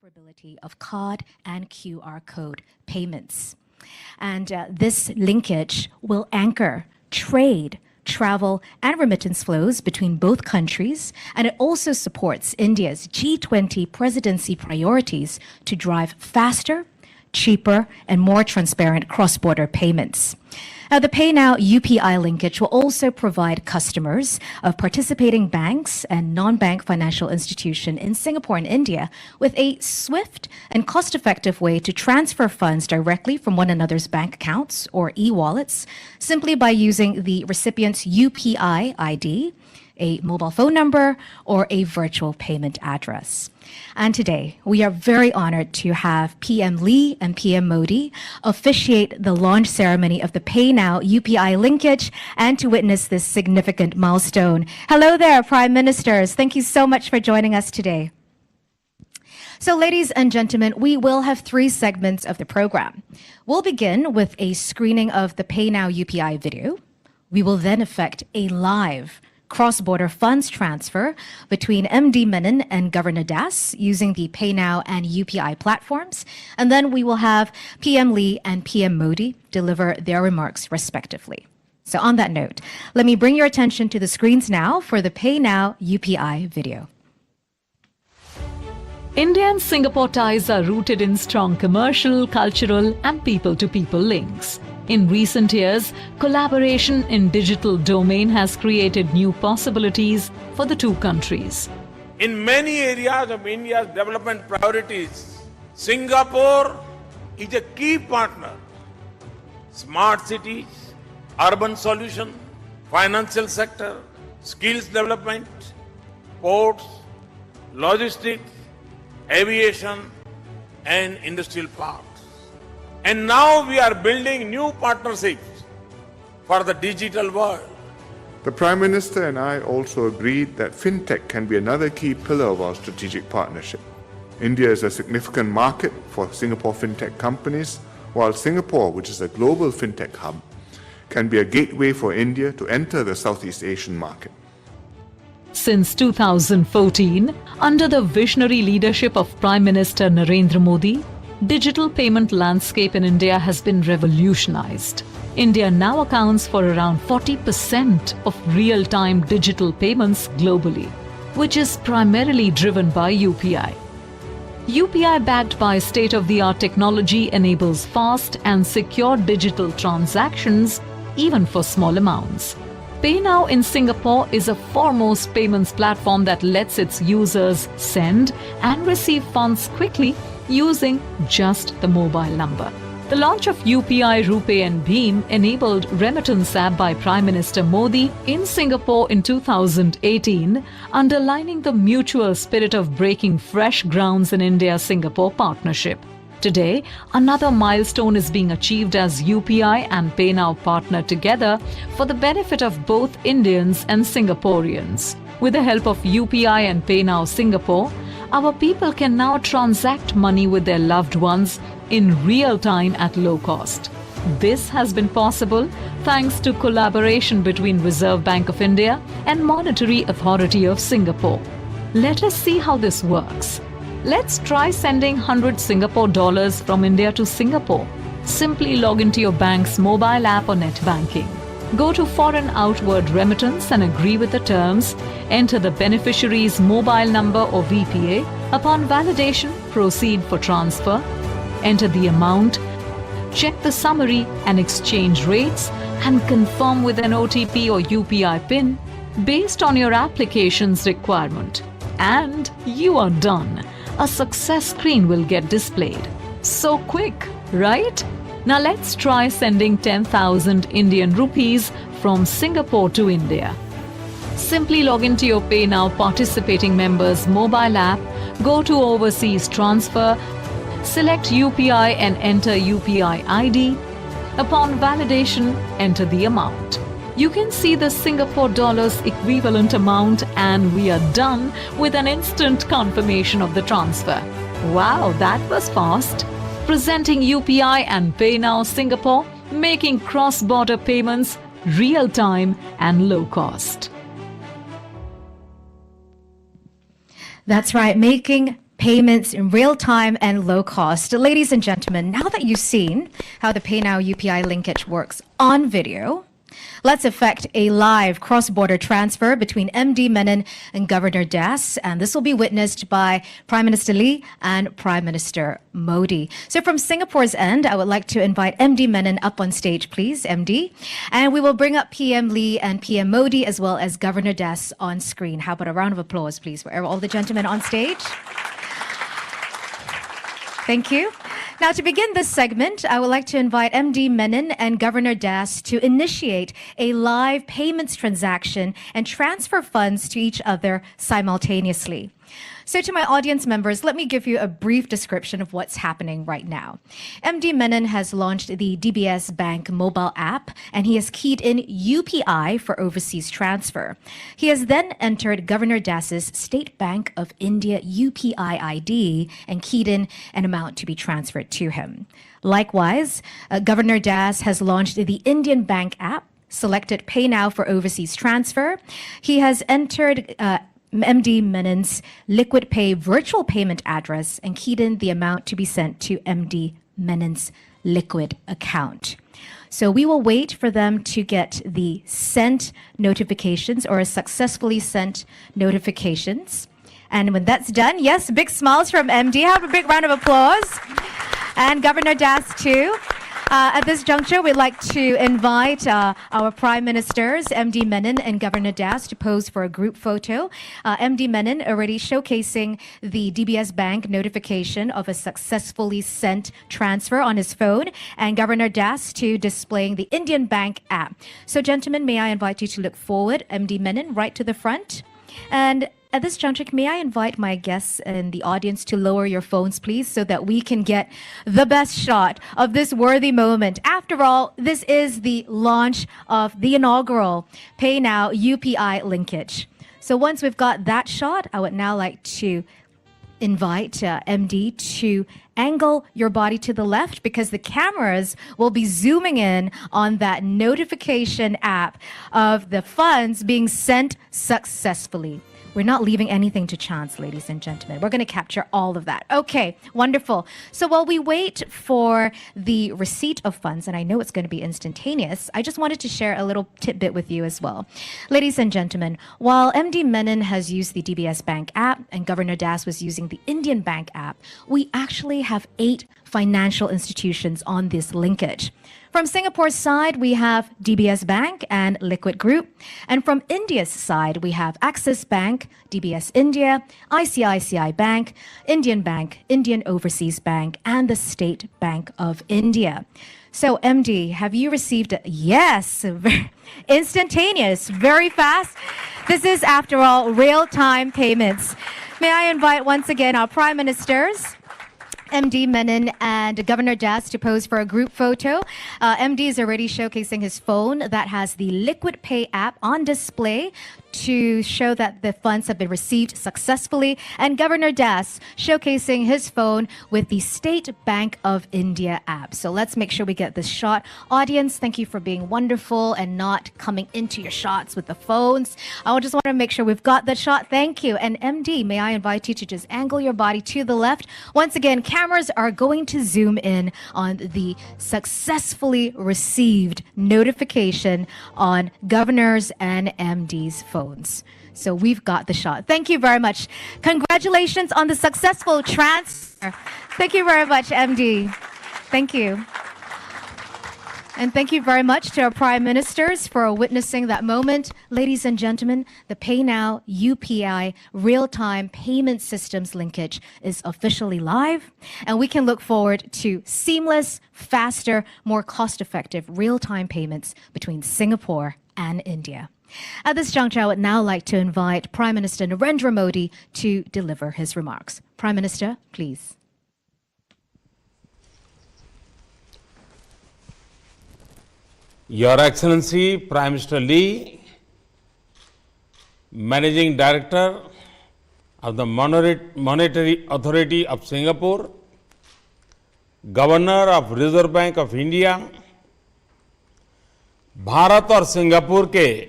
interoperability of card and QR code payments. And this linkage will anchor trade, travel, and remittance flows between both countries, and it also supports India's G20 presidency priorities to drive faster, cheaper, and more transparent cross-border payments. Now, the PayNow UPI linkage will also provide customers of participating banks and non-bank financial institutions in Singapore and India with a swift and cost-effective way to transfer funds directly from one another's bank accounts or e-wallets simply by using the recipient's UPI ID, a mobile phone number, or a virtual payment address. And today, we are very honored to have PM Lee and PM Modi officiate the launch ceremony of the PayNow UPI linkage and to witness this significant milestone. Hello there, Prime Ministers. Thank you so much for joining us today. So, ladies and gentlemen, we will have 3 segments of the program. We'll begin with a screening of the PayNow UPI video. We will then effect a live cross-border funds transfer between MD Menon and Governor Das using the PayNow and UPI platforms. And then we will have PM Lee and PM Modi deliver their remarks respectively. So on that note, let me bring your attention to the screens now for the PayNow UPI video. India and Singapore ties are rooted in strong commercial, cultural, and people-to-people links. In recent years, collaboration in digital domain has created new possibilities for the two countries. In many areas of India's development priorities, Singapore is a key partner. Smart cities, urban solution, financial sector, skills development, ports, logistics, aviation, and industrial parks. And now we are building new partnerships for the digital world. The Prime Minister and I also agreed that fintech can be another key pillar of our strategic partnership. India is a significant market for Singapore fintech companies, while Singapore, which is a global fintech hub, can be a gateway for India to enter the Southeast Asian market. Since 2014, under the visionary leadership of Prime Minister Narendra Modi, digital payment landscape in India has been revolutionized. India now accounts for around 40% of real-time digital payments globally, which is primarily driven by UPI. UPI, backed by state-of-the-art technology, enables fast and secure digital transactions even for small amounts. PayNow in Singapore is a foremost payments platform that lets its users send and receive funds quickly using just the mobile number. The launch of UPI, RuPay and Bheem enabled remittance app by Prime Minister Modi in Singapore in 2018, underlining the mutual spirit of breaking fresh grounds in India-Singapore partnership. Today, another milestone is being achieved as UPI and PayNow partner together for the benefit of both Indians and Singaporeans. With the help of UPI and PayNow Singapore, our people can now transact money with their loved ones in real time at low cost. This has been possible thanks to collaboration between Reserve Bank of India and Monetary Authority of Singapore. Let us see how this works. Let's try sending 100 Singapore dollars from India to Singapore. Simply log into your bank's mobile app or net banking. Go to Foreign Outward Remittance and agree with the terms. Enter the beneficiary's mobile number or VPA. Upon validation, proceed for transfer. Enter the amount. Check the summary and exchange rates and confirm with an OTP or UPI PIN based on your application's requirement. And you are done. A success screen will get displayed. So quick, right? Now let's try sending 10,000 Indian rupees from Singapore to India. Simply log into your PayNow participating member's mobile app, go to Overseas Transfer, select UPI and enter UPI ID. Upon validation, enter the amount. You can see the Singapore dollars equivalent amount and we are done with an instant confirmation of the transfer. Wow, that was fast. Presenting UPI and PayNow Singapore, making cross-border payments real-time and low cost. That's right, making payments in real time and low cost. Ladies and gentlemen, now that you've seen how the PayNow UPI linkage works on video, let's effect a live cross-border transfer between MD Menon and Governor Das, and this will be witnessed by Prime Minister Lee and Prime Minister Modi. So from Singapore's end, I would like to invite MD Menon up on stage, please, MD. And we will bring up PM Lee and PM Modi as well as Governor Das on screen. How about a round of applause, please, for all the gentlemen on stage? Thank you. Now, to begin this segment, I would like to invite MD Menon and Governor Das to initiate a live payments transaction and transfer funds to each other simultaneously. So to my audience members, let me give you a brief description of what's happening right now. MD Menon has launched the DBS Bank mobile app, and he has keyed in UPI for overseas transfer. He has then entered Governor Das's State Bank of India UPI ID and keyed in an amount to be transferred to him. Likewise, Governor Das has launched the Indian Bank app, selected PayNow for overseas transfer. He has entered MD Menon's Liquid Pay virtual payment address and keyed in the amount to be sent to MD Menon's Liquid account. So we will wait for them to get the sent notifications or successfully sent notifications. And when that's done, yes, big smiles from MD. Have a big round of applause. And Governor Das too. At this juncture, we'd like to invite our Prime Ministers, MD Menon and Governor Das, to pose for a group photo. MD Menon already showcasing the DBS Bank notification of a successfully sent transfer on his phone, and Governor Das to displaying the Indian Bank app. So, gentlemen, may I invite you to look forward, MD Menon, right to the front. And at this juncture, may I invite my guests in the audience to lower your phones, please, so that we can get the best shot of this worthy moment. After all, this is the launch of the inaugural PayNow UPI linkage. So once we've got that shot, I would now like to invite MD to angle your body to the left because the cameras will be zooming in on that notification app of the funds being sent successfully. We're not leaving anything to chance, ladies and gentlemen. We're going to capture all of that. Okay, wonderful. So while we wait for the receipt of funds, and I know it's going to be instantaneous, I just wanted to share a little tidbit with you as well. Ladies and gentlemen, while MD Menon has used the DBS Bank app and Governor Das was using the Indian Bank app, we actually have 8 financial institutions on this linkage. From Singapore's side, we have DBS Bank and Liquid Group. And from India's side, we have Axis Bank, DBS India, ICICI Bank, Indian Overseas Bank, and the State Bank of India. So, MD, have you received yes, instantaneous, very fast? This is, after all, real-time payments. May I invite once again our Prime Ministers, MD Menon and Governor Das, to pose for a group photo. MD is already showcasing his phone that has the Liquid Pay app on display to show that the funds have been received successfully, and Governor Das showcasing his phone with the State Bank of India app. So let's make sure we get this shot. Audience, thank you for being wonderful and not coming into your shots with the phones. I just want to make sure we've got that shot. Thank you. And MD, may I invite you to just angle your body to the left. Once again, cameras are going to zoom in on the successfully received notification on Governor's and MD's phone. So we've got the shot. Thank you very much. Congratulations on the successful transfer. Thank you very much, MD. Thank you. And thank you very much to our Prime Ministers for witnessing that moment. Ladies and gentlemen, the PayNow UPI real-time payment systems linkage is officially live, and we can look forward to seamless, faster, more cost-effective real-time payments between Singapore and India. At this juncture, I would now like to invite Prime Minister Narendra Modi to deliver his remarks. Prime Minister, please. Your Excellency, Prime Minister Lee, Managing Director of the Monetary Authority of Singapore, Governor of Reserve Bank of India, Bharat और Singapore के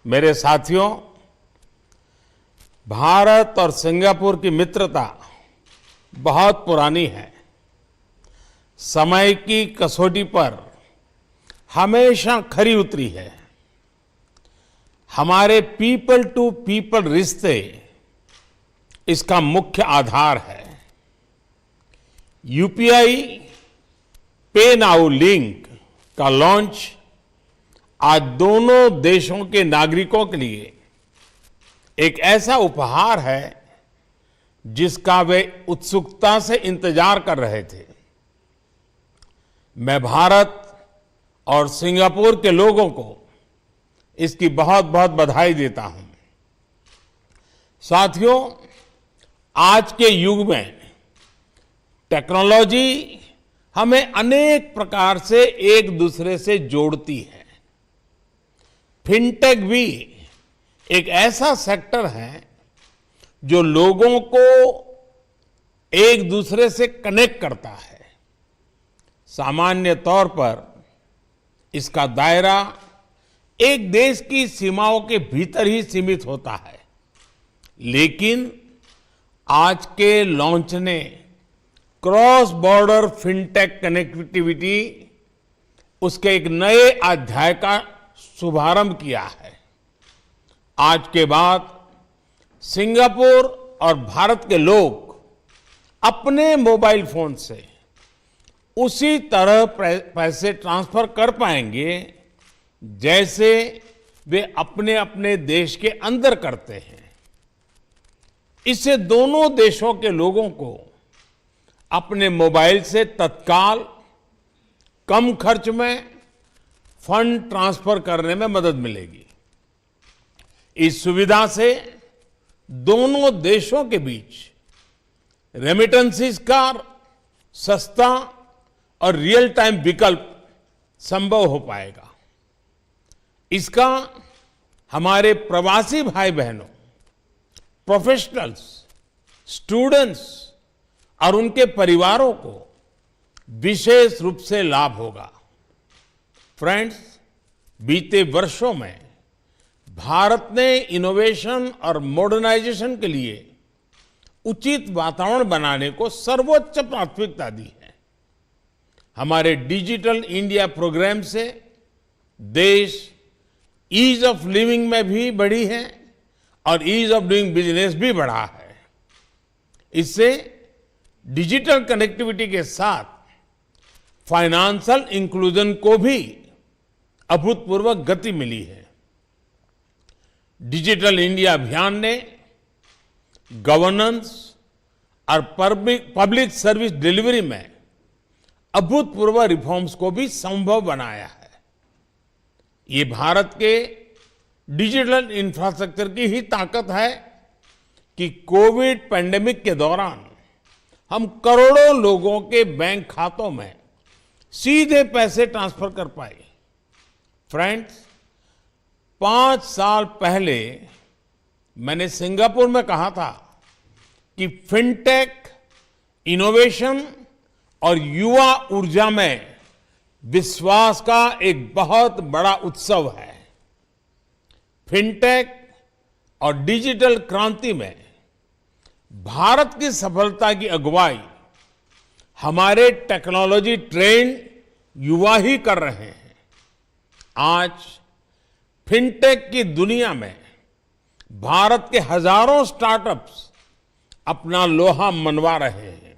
मेरे साथियों, भारत और Singapore की मित्रता बहुत पुरानी है। समय की कसौटी पर हमेशा खरी उतरी है। हमारे पीपल टू पीपल रिश्ते इसका मुख्य आधार है। यूपीआई पे नाउ लिंक का लॉन्च आज दोनों देशों के नागरिकों के लिए एक ऐसा उपहार है जिसका वे उत्सुकता से इंतजार कर रहे थे। मैं भारत और सिंगापुर के लोगों को इसकी बहुत बहुत बधाई देता हूं। साथियों, आज के युग में टेक्नोलॉजी हमें अनेक प्रकार से एक दूसरे से जोड़ती है। फिनटेक भी एक ऐसा सेक्टर है जो लोगों को एक दूसरे से कनेक्ट करता है। सामान्य तौर पर इसका दायरा एक देश की सीमाओं के भीतर ही सीमित होता है, लेकिन आज के लॉन्च ने क्रॉस बॉर्डर फिनटेक कनेक्टिविटी उसके एक नए अध्याय का शुभारंभ किया है। आज के बाद सिंगापुर और भारत के लोग अपने मोबाइल फोन से उसी तरह पैसे ट्रांसफर कर पाएंगे जैसे वे अपने अपने देश के अंदर करते हैं। इससे दोनों देशों के लोगों को अपने मोबाइल से तत्काल कम खर्च में फंड ट्रांसफर करने में मदद मिलेगी। इस सुविधा से दोनों देशों के बीच रेमिटेंसेस का सस्ता और रियल टाइम विकल्प संभव हो पाएगा। इसका हमारे प्रवासी भाई बहनों, प्रोफेशनल्स, स्टूडेंट्स और उनके परिवारों को विशेष रूप से लाभ होगा। फ्रेंड्स, बीते वर्षों में भारत ने इनोवेशन और मॉडर्नाइजेशन के लिए उचित वातावरण बनाने को सर्वोच्च प्राथमिकता दी है। हमारे डिजिटल इंडिया प्रोग्राम से देश ईज ऑफ लिविंग में भी बढ़ी है और ईज ऑफ डूइंग बिजनेस भी बढ़ा है। इससे डिजिटल कनेक्टिविटी के साथ फाइनेंशियल इंक्लूजन को भी अभूतपूर्व गति मिली है। डिजिटल इंडिया अभियान ने गवर्नेंस और पब्लिक सर्विस डिलीवरी में अभूतपूर्व रिफॉर्म्स को भी संभव बनाया है। ये भारत के डिजिटल इंफ्रास्ट्रक्चर की ही ताकत है कि कोविड पैंडेमिक के दौरान हम करोड़ों लोगों के बैंक खातों में सीधे पैसे ट्रांसफर कर पाए। फ्रेंड्स, 5 साल पहले मैंने सिंगापुर में कहा था कि फिनटेक, इनोवेशन और युवा ऊर्जा में विश्वास का एक बहुत बड़ा उत्सव है। फिनटेक और डिजिटल क्रांति में भारत की सफलता की अगुवाई हमारे टेक्नोलॉजी ट्रेंड युवा ही कर रहे हैं। आज फिनटेक की दुनिया में भारत के हजारों स्टार्टअप्स अपना लोहा मनवा रहे हैं।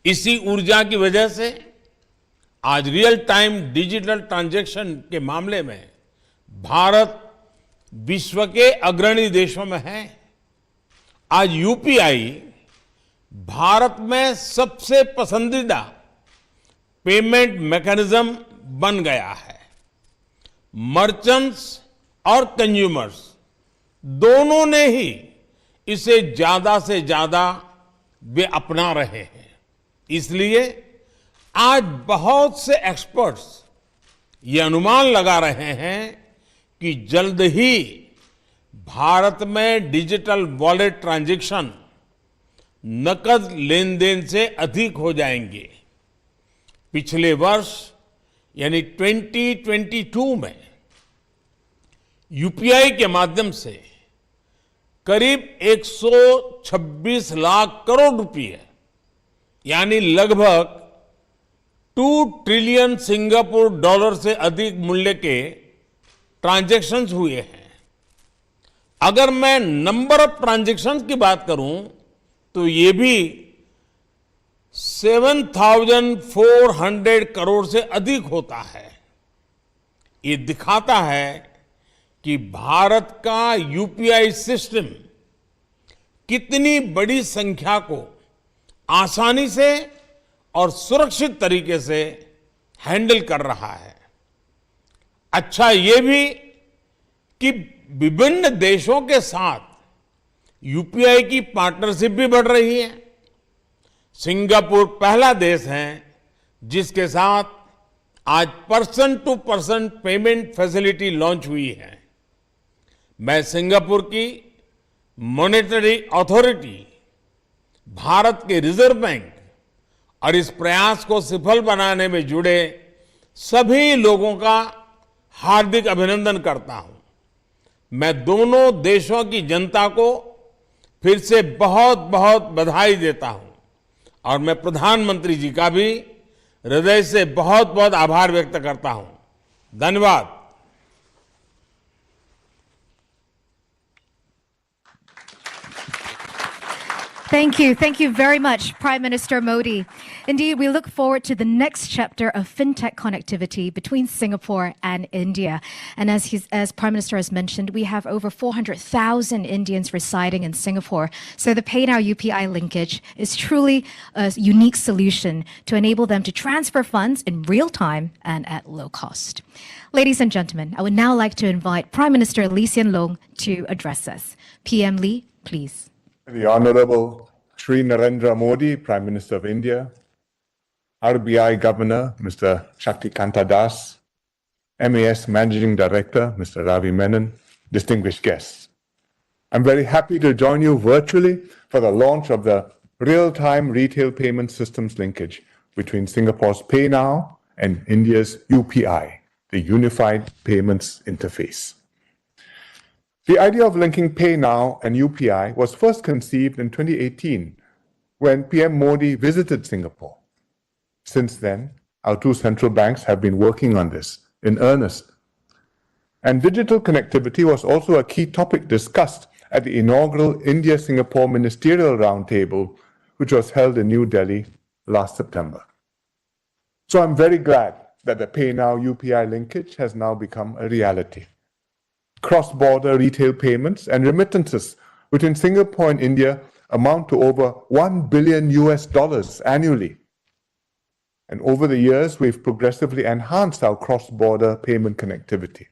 इसी ऊर्जा की वजह से आज रियल टाइम डिजिटल ट्रांजैक्शन के मामले में भारत विश्व के अग्रणी देशों में है। आज यूपीआई भारत में सबसे पसंदीदा पेमेंट मैकेनिज्म बन गया है। मर्चेंट्स और कंज्यूमर्स दोनों ने ही इसे ज्यादा से ज्यादा वे अपना रहे हैं। इसलिए आज बहुत से एक्सपर्ट्स ये अनुमान लगा रहे हैं कि जल्द ही भारत में डिजिटल वॉलेट ट्रांजैक्शन नकद लेन देन से अधिक हो जाएंगे। पिछले वर्ष यानी 2022 में यूपीआई के माध्यम से करीब 126 लाख करोड़ रुपए यानी लगभग 2 ट्रिलियन सिंगापुर डॉलर से अधिक मूल्य के ट्रांजैक्शंस हुए हैं। अगर मैं नंबर ऑफ ट्रांजैक्शंस की बात करूं तो ये भी 7,400 करोड़ से अधिक होता है। ये दिखाता है कि भारत का यूपीआई सिस्टम कितनी बड़ी संख्या को आसानी से और सुरक्षित तरीके से हैंडल कर रहा है। अच्छा ये भी कि विभिन्न देशों के साथ यूपीआई की पार्टनरशिप भी बढ़ रही है। सिंगापुर पहला देश है जिसके साथ आज person to person payment facility launch हुई है। मैं सिंगापुर की मॉनेटरी अथॉरिटी, भारत के रिजर्व बैंक और इस प्रयास को सफल बनाने में जुड़े सभी लोगों का हार्दिक अभिनंदन करता हूं। मैं दोनों देशों की जनता को फिर से बहुत बहुत बधाई देता हूं और मैं प्रधानमंत्री जी का भी हृदय से बहुत बहुत आभार व्यक्त करता हूं। धन्यवाद। Thank you. Thank you very much, Prime Minister Modi. Indeed, we look forward to the next chapter of fintech connectivity between Singapore and India. And as Prime Minister has mentioned, we have over 400,000 Indians residing in Singapore. So the PayNow UPI linkage is truly a unique solution to enable them to transfer funds in real time and at low cost. Ladies and gentlemen, I would now like to invite Prime Minister Lee Hsien Loong to address us. PM Lee, please. The Honorable Shri Narendra Modi, Prime Minister of India, RBI Governor, Mr. Shaktikanta Das, MAS Managing Director, Mr. Ravi Menon, distinguished guests. I'm very happy to join you virtually for the launch of the real-time retail payment systems linkage between Singapore's PayNow and India's UPI, the Unified Payments Interface. The idea of linking PayNow and UPI was first conceived in 2018 when PM Modi visited Singapore. Since then, our two central banks have been working on this in earnest. And digital connectivity was also a key topic discussed at the inaugural India-Singapore Ministerial Roundtable, which was held in New Delhi last September. So I'm very glad that the PayNow UPI linkage has now become a reality. Cross-border retail payments and remittances between Singapore and India amount to over $1 billion annually. And over the years, we've progressively enhanced our cross-border payment connectivity.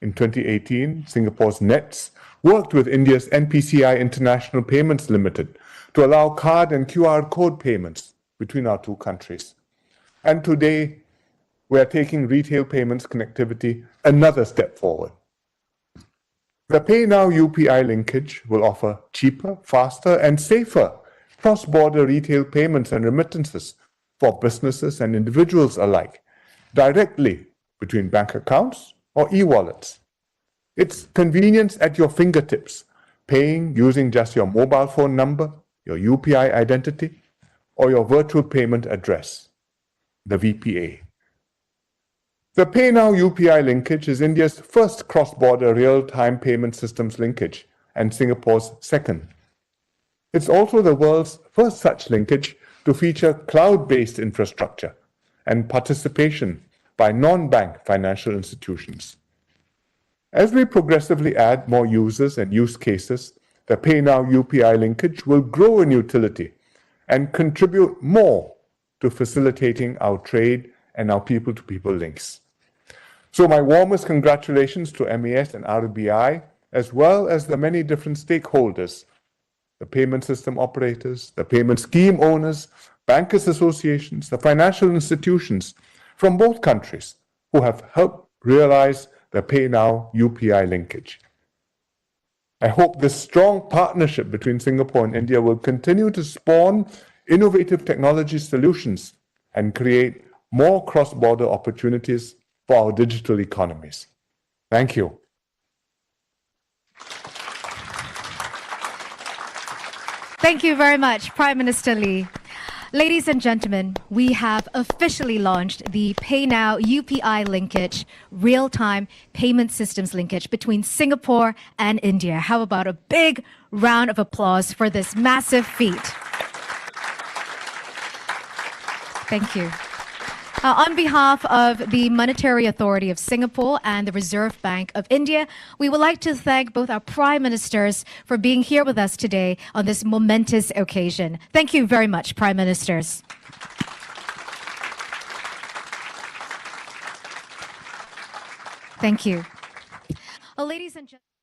In 2018, Singapore's NETS worked with India's NPCI International Payments Limited to allow card and QR code payments between our two countries. And today, we are taking retail payments connectivity another step forward. The PayNow UPI linkage will offer cheaper, faster, and safer cross-border retail payments and remittances for businesses and individuals alike, directly between bank accounts or e-wallets. It's convenience at your fingertips, paying using just your mobile phone number, your UPI identity, or your virtual payment address, the VPA. The PayNow UPI linkage is India's first cross-border real-time payment systems linkage and Singapore's second. It's also the world's first such linkage to feature cloud-based infrastructure and participation by non-bank financial institutions. As we progressively add more users and use cases, the PayNow UPI linkage will grow in utility and contribute more to facilitating our trade and our people-to-people links. So my warmest congratulations to MAS and RBI, as well as the many different stakeholders, the payment system operators, the payment scheme owners, bankers associations, the financial institutions from both countries who have helped realize the PayNow UPI linkage. I hope this strong partnership between Singapore and India will continue to spawn innovative technology solutions and create more cross-border opportunities for our digital economies. Thank you. Thank you very much, Prime Minister Lee. Ladies and gentlemen, we have officially launched the PayNow UPI linkage, real-time payment systems linkage between Singapore and India. How about a big round of applause for this massive feat? Thank you. On behalf of the Monetary Authority of Singapore and the Reserve Bank of India, we would like to thank both our Prime Ministers for being here with us today on this momentous occasion. Thank you very much, Prime Ministers. Thank you. Well, ladies and gentlemen.